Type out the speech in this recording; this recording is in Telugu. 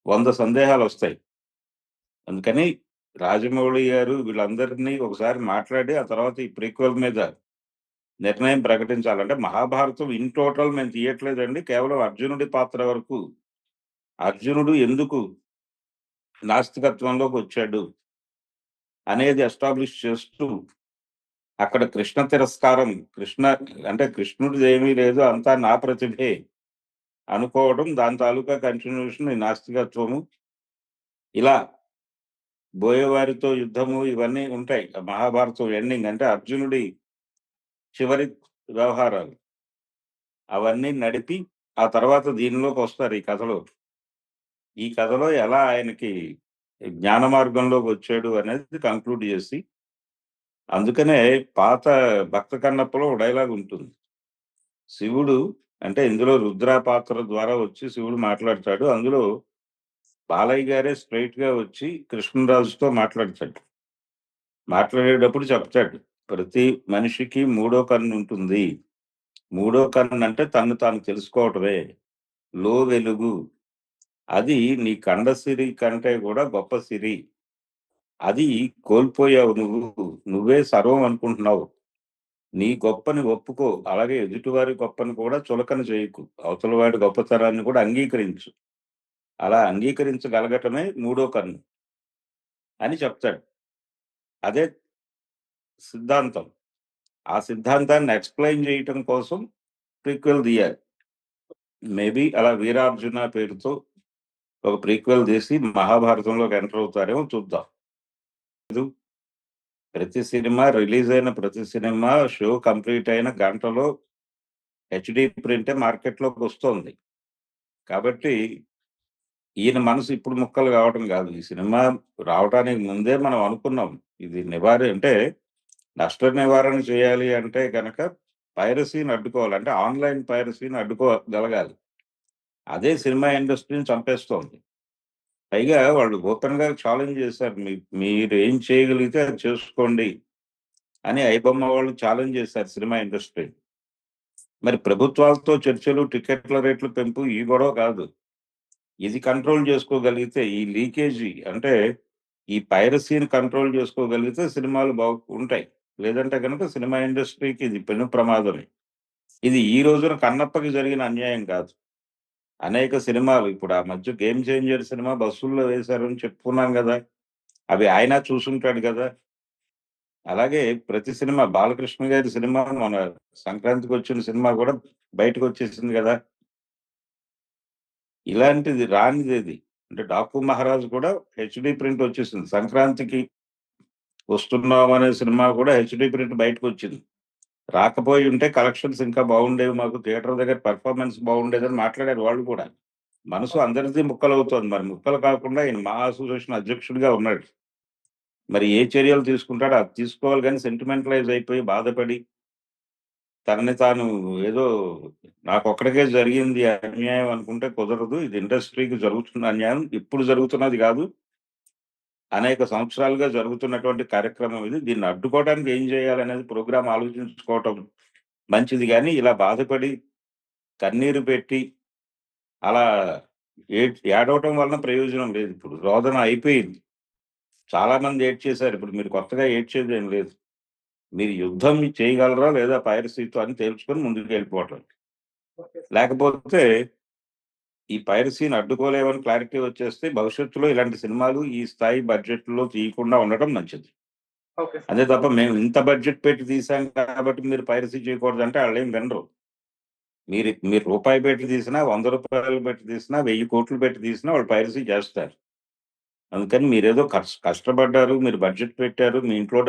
100 సందేహాలొస్తాయి. అందుకని రాజమౌళి గారు వీళ్ళందరినీ ఒకసారి మాట్లాడి, ఆ తర్వాత ఈ ప్రీక్వెల్ మీద నిర్ణయం ప్రకటించాలంటే మహాభారతం ఇన్ టోటల్ మేము తీయట్లేదండి. కేవలం అర్జునుడి పాత్ర వరకు. అర్జునుడు ఎందుకు నాస్తికత్వంలోకొచ్చాడు అనేది ఎస్టాబ్లిష్ చేస్తూ, అక్కడ కృష్ణ తిరస్కారం, అంటే కృష్ణుడిదేమీ లేదు అంతా నా ప్రతిభే అనుకోవడం, దాని తాలూకా కంటిన్యూషన్ ఈ నాస్తికత్వము. ఇలా బోయేవారితో యుద్ధము ఇవన్నీ ఉంటాయి. మహాభారతం ఎండింగ్ అంటే అర్జునుడి చివరి వ్యవహారాలు. అవన్నీ నడిపి ఆ తర్వాత దీనిలోకొస్తారు ఈ కథలో. ఈ కథలో ఎలా ఆయనకి జ్ఞాన మార్గంలోకొచ్చాడు అనేది కంక్లూడ్ చేసి, అందుకనే పాత 'భక్త కన్నప్పలో' ఒక డైలాగ్ ఉంటుంది. శివుడు అంటే ఇందులో రుద్ర పాత్ర ద్వారా వచ్చి శివుడు మాట్లాడతాడు. అందులో బాలయ్య గారే స్ట్రెయిట్‌గా వచ్చి కృష్ణరాజుతో మాట్లాడతాడు. మాట్లాడేటప్పుడు చెప్తాడు. ప్రతి మనిషికి మూడో కన్నుంటుంది. మూడో కన్నంటే తన్ను తాను తెలుసుకోవటమే. లో వెలుగు. అది నీ కండ సిరి కంటే కూడా గొప్ప సిరి. అది కోల్పోయావు నువ్వు. నువ్వే సర్వం అనుకుంటున్నావు. నీ గొప్పని ఒప్పుకో. అలాగే ఎదుటివారి గొప్పని కూడా చులకన చేయకు. అవతల వాడి గొప్పతనాన్ని కూడా అంగీకరించు. అలా అంగీకరించగలగటమే మూడో కన్ను అని చెప్తాడు. అదే సిద్ధాంతం. ఆ సిద్ధాంతాన్ని ఎక్స్‌ప్లెయిన్ చేయటం కోసం ప్రీక్వెల్ తీయాలి. మేబీ అలా 'వీరార్జున' పేరుతో ఒక ప్రీక్వెల్ తీసి మహాభారతంలోకి ఎంటర్ అవుతారేమో చూద్దాం. ప్రతి సినిమా రిలీజ్ అయిన ప్రతి సినిమా షో కంప్లీట్ అయిన గంటలో హెచ్‌డీ ప్రింటే మార్కెట్‌లోకొస్తోంది. కాబట్టి ఈయన మనసు ఇప్పుడు ముక్కలు కావటం కాదు. ఈ సినిమా రావటానికి ముందే మనం అనుకున్నాం. ఇది అంటే నష్ట నివారణ చేయాలి అంటే గనక పైరసీని అడ్డుకోవాలి. అంటే ఆన్‌లైన్ పైరసీని అడ్డుకోగలగాలి. అదే సినిమా ఇండస్ట్రీని చంపేస్తోంది. పైగా వాళ్ళు ఓపెన్‌గా ఛాలెంజ్ చేశారు. మీరేం చేయగలిగితే అది చేసుకోండి అని ఐబొమ్మ వాళ్ళు ఛాలెంజ్ చేశారు సినిమా ఇండస్ట్రీని. మరి ప్రభుత్వాలతో చర్చలు, టికెట్ల రేట్ల పెంపు ఈ గొడవ కాదు. ఇది కంట్రోల్ చేసుకోగలిగితే ఈ లీకేజీ అంటే ఈ పైరసీని కంట్రోల్ చేసుకోగలిగితే సినిమాలు ఉంటాయి. లేదంటే గనక సినిమా ఇండస్ట్రీకి ఇది పెను ప్రమాదమే. ఇది ఈ రోజున కన్నప్పకి జరిగిన అన్యాయం కాదు. అనేక సినిమాలు ఇప్పుడు ఆ మధ్య 'గేమ్ చేంజర్' సినిమా బస్సుల్లో వేశారని చెప్పుకున్నాం గదా! అవి ఆయన చూసుంటాడు గదా! అలాగే ప్రతి సినిమా బాలకృష్ణ గారి సినిమా మన సంక్రాంతికొచ్చిన సినిమా గూడా బయటకొచ్చేసింది గదా! ఇలాంటిది రానిదేది. అంటే 'డాకు మహారాజ్' కూడా హెచ్‌డీ ప్రింట్ వచ్చేసింది. సంక్రాంతికి వస్తున్నాం అనే సినిమా కూడా హెచ్‌డీ ప్రింట్ బయటకొచ్చింది. రాకపోయుంటే కలెక్షన్స్ ఇంకా బాగుండేవి. మాకు థియేటర్ దగ్గర పెర్ఫార్మన్స్ బాగుండేదని మాట్లాడారు వాళ్ళు కూడా. మనసు అందరిది ముక్కలవుతోంది. మరి ముక్కలు కాకుండా ఈయన మా అసోసియేషన్ అధ్యక్షుడిగా ఉన్నాడు. మరి ఏ చర్యలు తీసుకుంటాడో అది తీసుకోవాలి గానీ సెంటిమెంటలైజ్ అయిపోయి బాధపడి, తనని తాను ఏదో నాకొక్కడికే జరిగింది అన్యాయం అనుకుంటే కుదరదు. ఇది ఇండస్ట్రీకి జరుగుతున్న అన్యాయం. ఇప్పుడు జరుగుతున్నది గాదు. అనేక సంవత్సరాలుగా జరుగుతున్నటువంటి కార్యక్రమం ఇది. దీన్ని అడ్డుకోవడానికి ఏం చేయాలనేది ప్రోగ్రామ్ ఆలోచించుకోవటం మంచిది గానీ, ఇలా బాధపడి, కన్నీరు పెట్టి, అలా ఏడవటం వలన ప్రయోజనం లేదిప్పుడు. రోదన అయిపోయింది. చాలా మంది ఏడ్చేశారు. ఇప్పుడు మీరు కొత్తగా ఏడ్చేదేం లేదు. మీరు యుద్ధం చేయగలరా లేదా పైరసీతో అని తేల్చుకొని ముందుకెళ్ళిపోవటం. లేకపోతే ఈ పైరసీని అడ్డుకోలేమని క్లారిటీ వచ్చేస్తే భవిష్యత్తులో ఇలాంటి సినిమాలు ఈ స్థాయి బడ్జెట్‌లో తీయకుండా ఉండటం మంచిది. ఓకే. అంతే తప్ప మేము ఇంత బడ్జెట్ పెట్టి తీసాం కాబట్టి మీరు పైరసీ చేయకూడదంటే ఆళ్ళేం వినరు. మీరు రూపాయి పెట్టి తీసినా, రూ. 100 పెట్టి తీసినా, 1000,00,00,000 పెట్టి తీసినా వాళ్ళు పైరసీ చేస్తారు. అందుకని మీరేదో కష్టపడ్డారు, మీరు బడ్జెట్ పెట్టారు, మీ ఇంట్లో